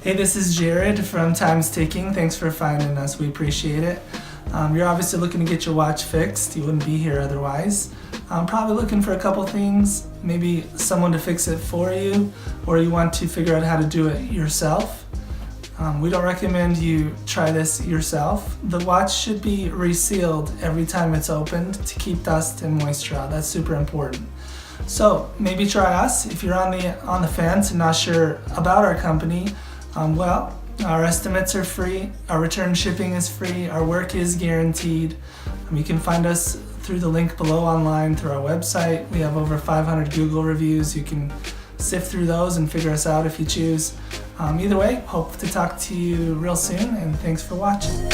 Hey, this is Jared from Time's Ticking. Thanks for finding us. We appreciate it. You're obviously looking to get your watch fixed. You wouldn't be here otherwise. Probably looking for a couple things, maybe someone to fix it for you, or you want to figure out how to do it yourself. We don't recommend you try this yourself. The watch should be resealed every time it's opened to keep dust and moisture out. That's super important. So maybe try us. If you're on the fence and not sure about our company, well, our estimates are free, our return shipping is free, our work is guaranteed. You can find us through the link below online through our website. We have over 500 Google reviews. You can sift through those and figure us out if you choose. Either way, hope to talk to you real soon, and thanks for watching.